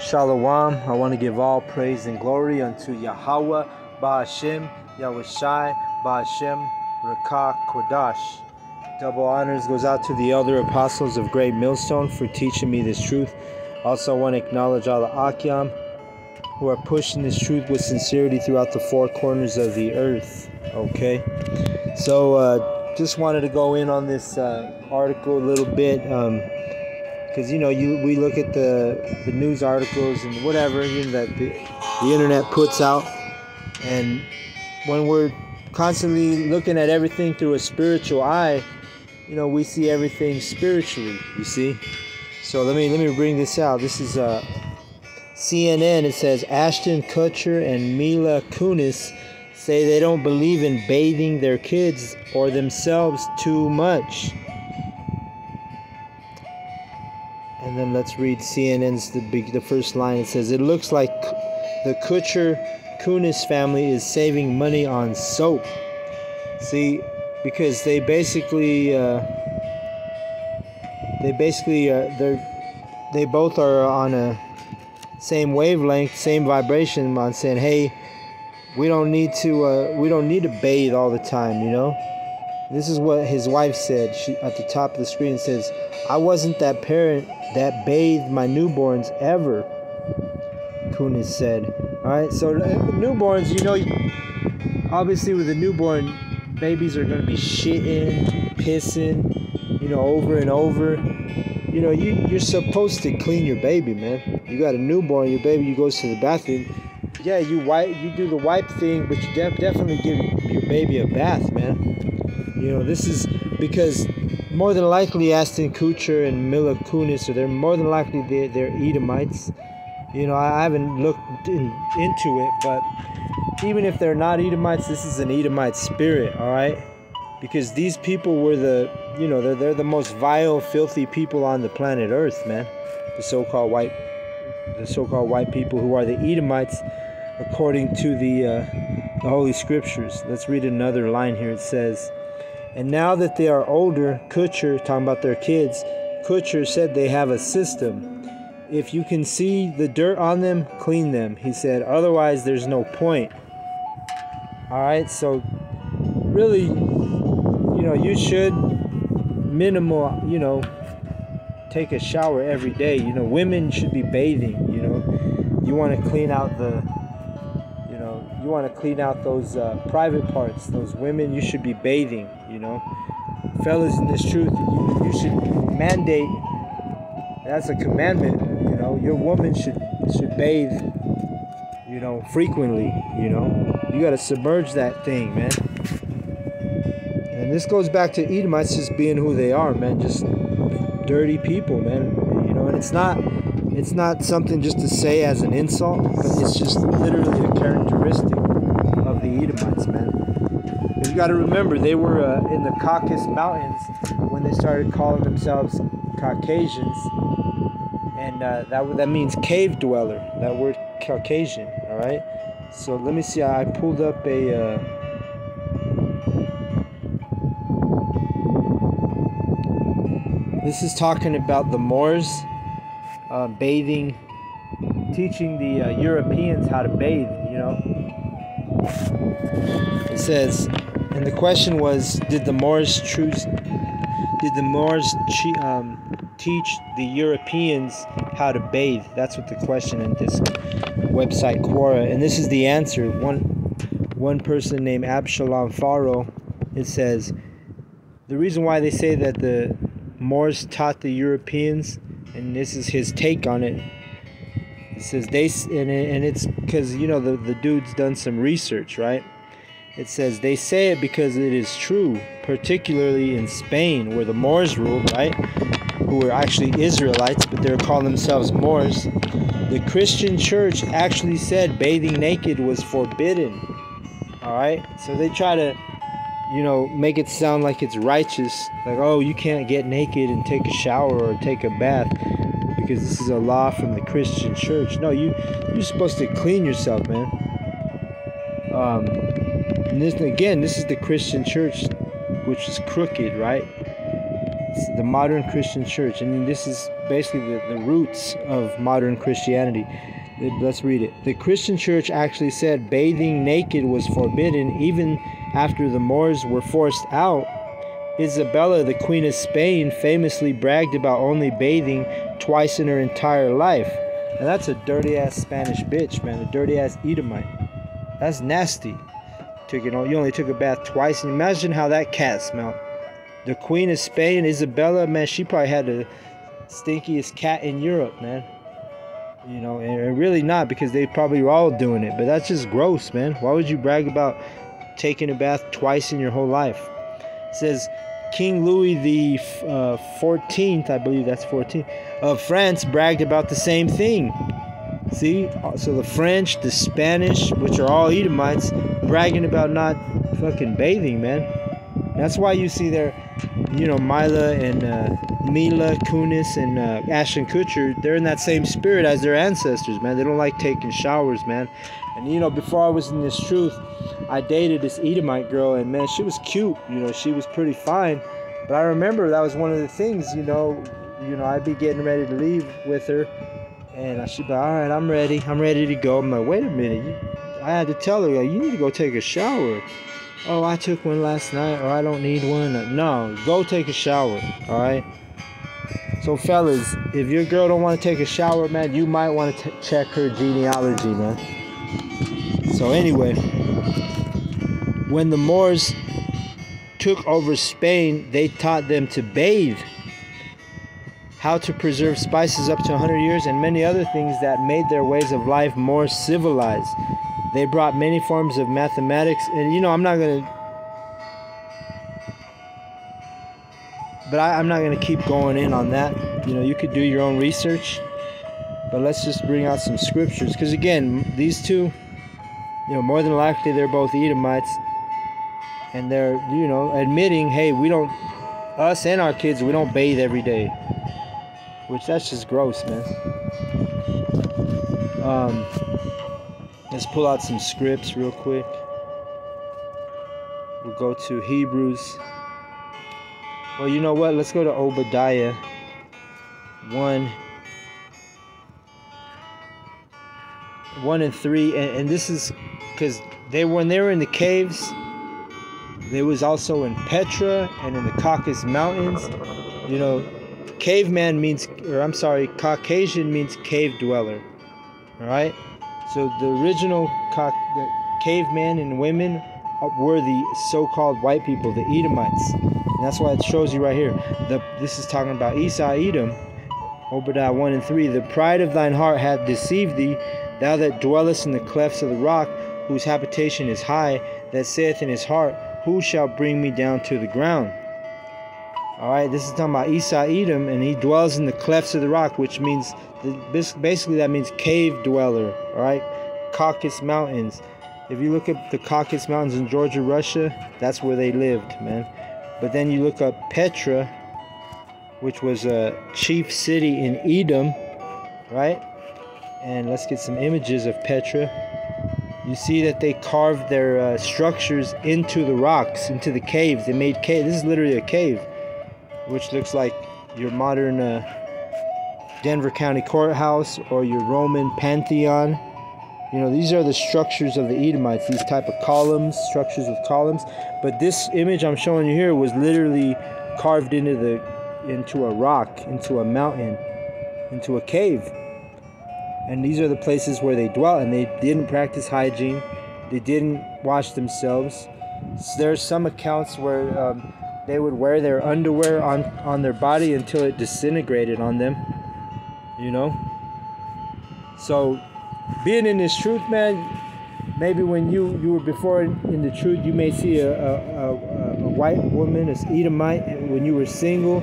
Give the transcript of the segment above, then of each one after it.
Shalom. I want to give all praise and glory unto Yahweh, Ba'ashem, Yahushai, Ba'ashem, Rakah, Kodash. Double honors goes out to the elder apostles of Great Millstone for teaching me this truth. Also, I want to acknowledge all the Akyam who are pushing this truth with sincerity throughout the four corners of the earth. Okay? So, just wanted to go in on this article a little bit. Because we look at the news articles and whatever that the internet puts out, and when we're constantly looking at everything through a spiritual eye, we see everything spiritually. You see. So let me bring this out. This is CNN. It says Ashton Kutcher and Mila Kunis say they don't believe in bathing their kids or themselves too much. And then let's read CNN's the first line. It says, it looks like the Kutcher-Kunis family is saving money on soap. See, because they both are on a same wavelength, same vibration on saying, hey, we don't need to bathe all the time, This is what his wife said. She at the top of the screen says, I wasn't that parent that bathed my newborns ever, Kunis said. Alright, so newborns, obviously with a newborn, babies are going to be shitting, pissing, over and over. You're supposed to clean your baby, man. You got a newborn, your baby goes to the bathroom. Yeah, you do the wipe thing, but you definitely give your baby a bath, man. This is because more than likely Ashton Kutcher and Mila Kunis, they're more than likely they're Edomites. I haven't looked into it, but even if they're not Edomites, this is an Edomite spirit, all right? Because these people were they're the most vile, filthy people on the planet Earth, man. The so-called white people who are the Edomites, according to the Holy Scriptures. Let's read another line here. It says, and now that they are older, Kutcher, talking about their kids, Kutcher said they have a system. If you can see the dirt on them, clean them, he said. Otherwise, there's no point. Alright, so really, you should take a shower every day. Women should be bathing, You want to clean out those private parts. Those women, you should be bathing, Fellas, in this truth, you should mandate, that's a commandment, your woman should bathe, frequently, You got to submerge that thing, man. And this goes back to Edomites just being who they are, man. Just dirty people, man. And it's not something just to say as an insult, but it's just literally a characteristic of the Edomites, man. You got to remember, they were in the Caucasus Mountains when they started calling themselves Caucasians, and that means cave dweller. That word Caucasian. All right. So let me see. I pulled up a. This is talking about the Moors bathing, teaching the Europeans how to bathe. It says, and the question was, did the Moors teach the Europeans how to bathe? That's what the question in this website, Quora. And this is the answer. One person named Absalom Faro, it says, the reason why they say that the Moors taught the Europeans, and this is his take on it. It says and it's because the dude's done some research, right? It says they say it because it is true, particularly in Spain, where the Moors ruled, right? Who were actually Israelites, but they're calling themselves Moors. The Christian church actually said bathing naked was forbidden. All right, so they try to, make it sound like it's righteous, like, oh, you can't get naked and take a shower or take a bath because this is a law from the Christian church. No, you're supposed to clean yourself, man. And this is the Christian church, which is crooked, right? It's the modern Christian church, and this is basically the roots of modern Christianity. Let's read it. The Christian church actually said bathing naked was forbidden even after the Moors were forced out. Isabella, the Queen of Spain, famously bragged about only bathing twice in her entire life. And that's a dirty-ass Spanish bitch, man. A dirty-ass Edomite. That's nasty. You only took a bath twice. And imagine how that cat smelled. The Queen of Spain, Isabella, man, she probably had the stinkiest cat in Europe, man. You know, and really not, because they probably were all doing it. But that's just gross, man. Why would you brag about taking a bath twice in your whole life? It says King Louis the 14th, I believe that's 14, of France bragged about the same thing. See? So the French, the Spanish, which are all Edomites, bragging about not fucking bathing, man. That's why you see there, you know, Mila and Mila Kunis and Ashton Kutcher, they're in that same spirit as their ancestors, man. They don't like taking showers, man. And, you know, before I was in this truth, I dated this Edomite girl, and, man, she was cute. You know, she was pretty fine. But I remember that was one of the things, you know, I'd be getting ready to leave with her, and she'd be like, all right, I'm ready to go. I'm like, wait a minute. I had to tell her, like, you need to go take a shower. Oh, I took one last night, or I don't need one. No, go take a shower, all right? So, fellas, if your girl don't want to take a shower, man, you might want to check her genealogy, man. So, anyway, when the Moors took over Spain, they taught them to bathe, how to preserve spices up to 100 years, and many other things that made their ways of life more civilized. They brought many forms of mathematics, and, you know, I'm not going to keep going in on that. You know, you could do your own research, but let's just bring out some scriptures, because, again, these two, you know, more than likely they're both Edomites, and they're, you know, admitting, hey, us and our kids, we don't bathe every day, which that's just gross, man. Let's pull out some scripts real quick. We'll go to Hebrews. Well, you know what? Let's go to Obadiah 1 and 3. And this is because when they were in the caves, they was also in Petra and in the Caucasus Mountains. You know, Caucasian means cave dweller. All right? So the original the cavemen and women were the so-called white people, the Edomites. And that's why it shows you right here. This is talking about Esau, Edom, Obadiah 1 and 3. The pride of thine heart hath deceived thee, thou that dwellest in the clefts of the rock, whose habitation is high, that saith in his heart, who shall bring me down to the ground? Alright, this is talking about Esau, Edom, and he dwells in the clefts of the rock, which means, basically that means cave dweller, alright? Caucasus Mountains. If you look at the Caucasus Mountains in Georgia, Russia, that's where they lived, man. But then you look up Petra, which was a chief city in Edom, right? And let's get some images of Petra. You see that they carved their structures into the rocks, into the caves. They made cave. This is literally a cave, which looks like your modern Denver County Courthouse or your Roman Pantheon. You know, these are the structures of the Edomites, these type of columns, structures with columns. But this image I'm showing you here was literally carved into a rock, into a mountain, into a cave. And these are the places where they dwelt, and they didn't practice hygiene. They didn't wash themselves. There's some accounts where they would wear their underwear on their body until it disintegrated on them, you know. So being in this truth, man, maybe when you were before in the truth, you may see a white woman, an Edomite, when you were single,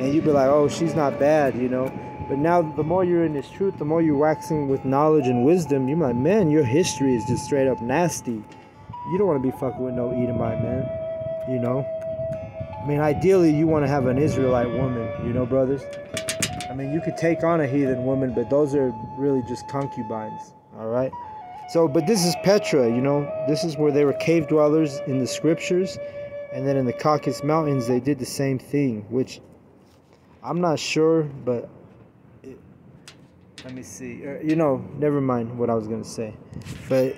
and you'd be like, oh, she's not bad, you know. But now the more you're in this truth, the more you're waxing with knowledge and wisdom, you're like, man, your history is just straight up nasty. You don't want to be fucking with no Edomite, man, you know. I mean, ideally, you want to have an Israelite woman, you know, brothers. I mean, you could take on a heathen woman, but those are really just concubines, all right? So, but this is Petra, you know. This is where they were cave dwellers in the scriptures. And then in the Caucasus Mountains, they did the same thing, which I'm not sure, but let me see. You know, never mind what I was going to say. But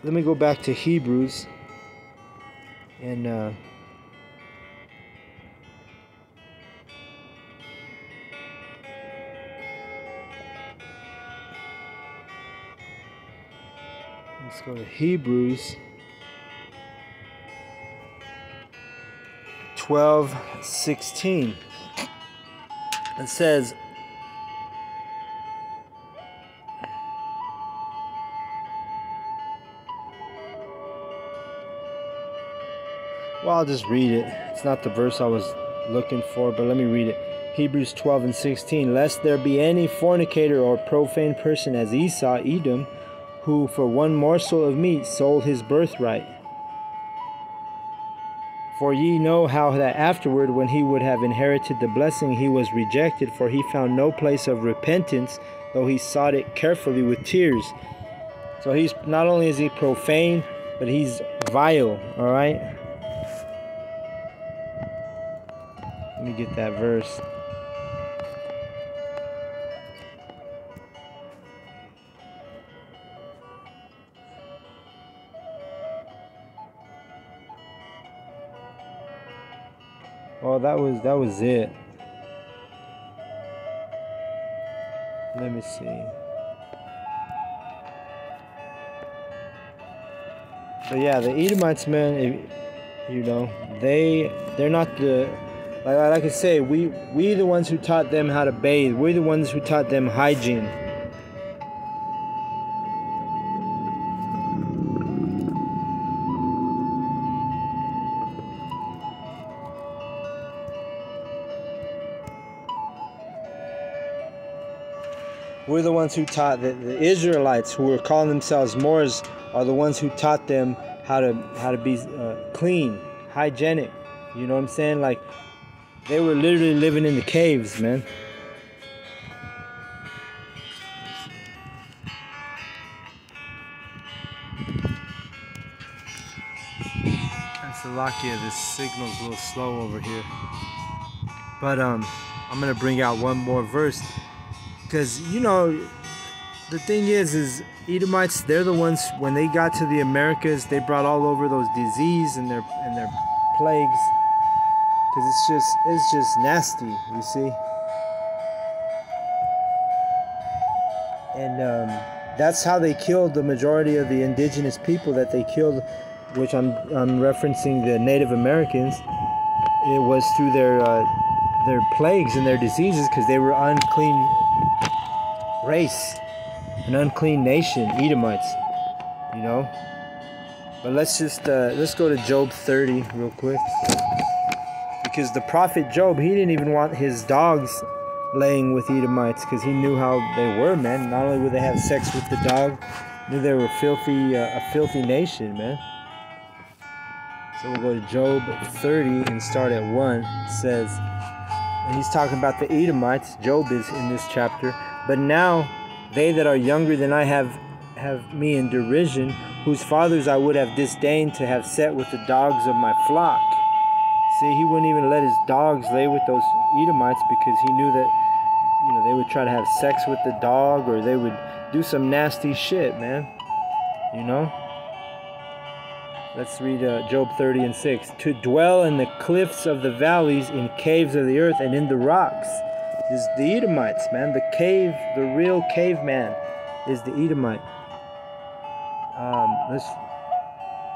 let me go back to Hebrews. And let's go to Hebrews 12:16. It says, well, I'll just read it. It's not the verse I was looking for, but let me read it. Hebrews 12:16. Lest there be any fornicator or profane person as Esau, Edom, who for one morsel of meat sold his birthright. For ye know how that afterward, when he would have inherited the blessing, he was rejected, for he found no place of repentance, though he sought it carefully with tears. So he's not only is he profane, but he's vile, all right? Let me get that verse. Well, that was it. Let me see. But yeah, the Edomites, man, you know, they're not the, like I say, we the ones who taught them how to bathe. We're the ones who taught them hygiene. We're the ones who taught the Israelites, who were calling themselves Moors, are the ones who taught them how to be clean, hygienic. You know what I'm saying? Like, they were literally living in the caves, man. Salakia, this signal's a little slow over here. But I'm gonna bring out one more verse. Because, you know, the thing is Edomites, they're the ones, when they got to the Americas, they brought all over those disease and their plagues. Because it's just nasty, you see. And that's how they killed the majority of the indigenous people that they killed, which I'm referencing the Native Americans. It was through their plagues and their diseases, because they were unclean race, an unclean nation, Edomites, you know. But let's go to Job 30 real quick, because the prophet Job, he didn't even want his dogs laying with Edomites, because he knew how they were, man. Not only would they have sex with the dog, knew they were a filthy nation, man. So we'll go to Job 30 and start at 1. It says, and he's talking about the Edomites. Job is in this chapter. But now they that are younger than I have me in derision, whose fathers I would have disdained to have set with the dogs of my flock. See, he wouldn't even let his dogs lay with those Edomites, because he knew that, you know, they would try to have sex with the dog, or they would do some nasty shit, man. You know? Let's read Job 30:6. To dwell in the cliffs of the valleys, in caves of the earth, and in the rocks. Is the Edomites, man. The real caveman is the Edomite.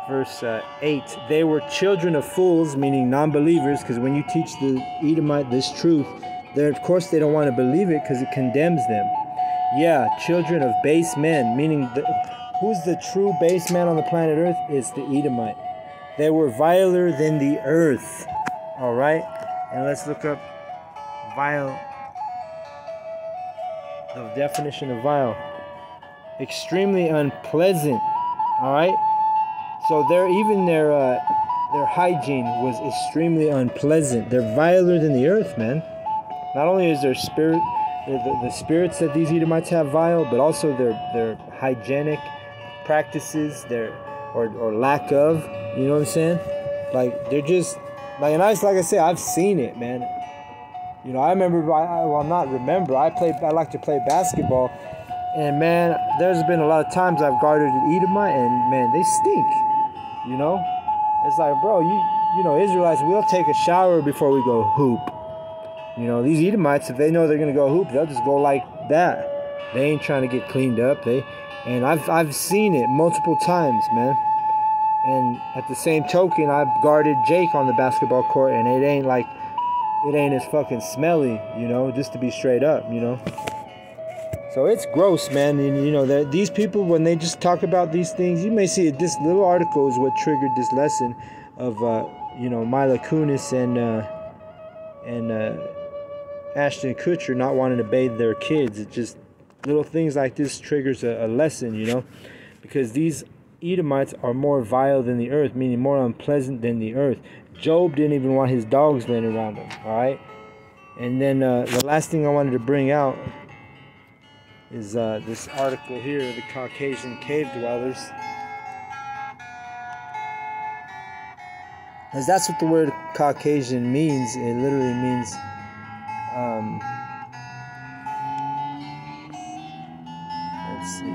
Verse 8. They were children of fools, meaning non-believers, because when you teach the Edomite this truth, of course they don't want to believe it, because it condemns them. Yeah, children of base men, meaning who's the true base man on the planet Earth? Is the Edomite. They were viler than the earth. All right, and let's look up vile. The definition of vile: extremely unpleasant. All right, so their hygiene was extremely unpleasant. They're viler than the earth, man. Not only is their spirit, the spirits that these Edomites have vile, but also their hygienic practices, or lack of. You know what I'm saying? Like, they're just like, and like I said, I've seen it, man. You know, I remember. Well, not remember. I like to play basketball, and man, there's been a lot of times I've guarded an Edomite, and man, they stink. You know, it's like, bro, you know, Israelites, we'll take a shower before we go hoop. You know, these Edomites, if they know they're gonna go hoop, they'll just go like that. They ain't trying to get cleaned up. And I've seen it multiple times, man. And at the same token, I've guarded Jake on the basketball court, and it ain't as fucking smelly, you know, just to be straight up, you know. So it's gross, man. And you know, these people, when they just talk about these things, you may see it. This little article is what triggered this lesson of, you know, Mila Kunis and Ashton Kutcher not wanting to bathe their kids. It just, little things like this triggers a lesson, you know, because these Edomites are more vile than the earth, meaning more unpleasant than the earth. Job didn't even want his dogs laying around him, all right? And then the last thing I wanted to bring out is this article here, the Caucasian cave dwellers. As that's what the word Caucasian means. It literally means let's see.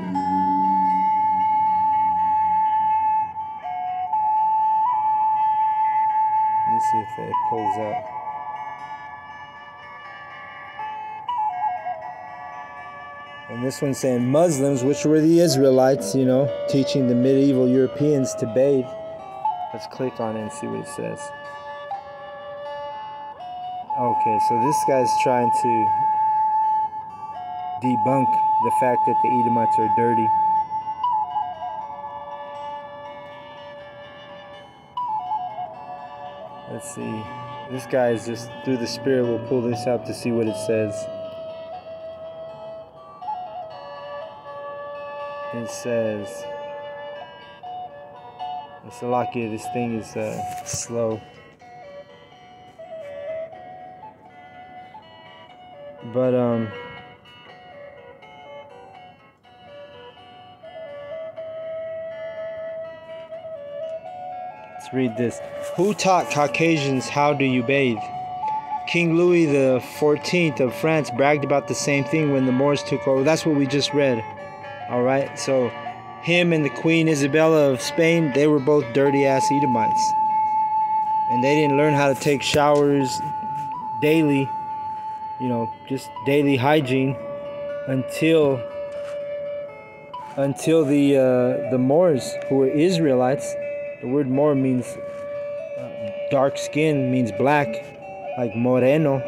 Let me see if it pulls up. And this one's saying Muslims, which were the Israelites, you know, teaching the medieval Europeans to bathe. Let's click on it and see what it says. Okay, so this guy's trying to debunk the fact that the Edomites are dirty. Let's see. This guy is just, through the spirit, we'll pull this up to see what it says. It says, Salakia, this thing is slow. But let's read this. Who taught Caucasians how do you bathe? King Louis the 14th of France bragged about the same thing when the Moors took over. That's what we just read. All right, so him and the Queen Isabella of Spain, they were both dirty ass Edomites, and they didn't learn how to take showers daily, you know, just daily hygiene until the Moors, who were Israelites. The word Moor means dark skin, means black, like moreno.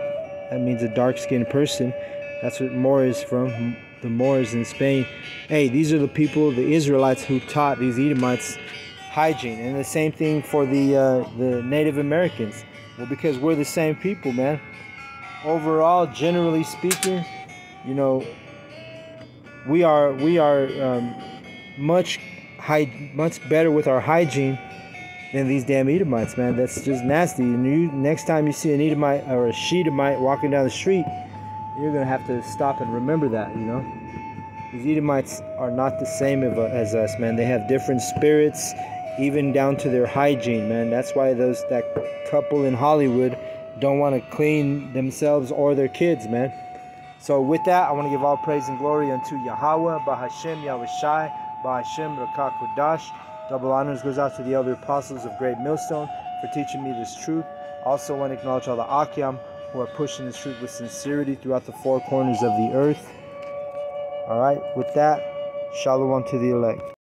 That means a dark skinned person. That's what Moor is from. The Moors in Spain. Hey, these are the people, the Israelites, who taught these Edomites hygiene. And the same thing for the Native Americans. Well, because we're the same people, man. Overall, generally speaking, you know, we are much better with our hygiene than these damn Edomites, man. That's just nasty. And next time you see an Edomite or a Shedemite walking down the street, you're going to have to stop and remember that, you know. These Edomites are not the same as us, man. They have different spirits, even down to their hygiene, man. That's why that couple in Hollywood don't want to clean themselves or their kids, man. So with that, I want to give all praise and glory unto Yahweh, Bahashem Yahushai, Bahashem Rakakodash. Double honors goes out to the elder apostles of Great Millstone for teaching me this truth. Also want to acknowledge all the Akyam who are pushing this truth with sincerity throughout the four corners of the earth. All right, with that, shalom to the elect.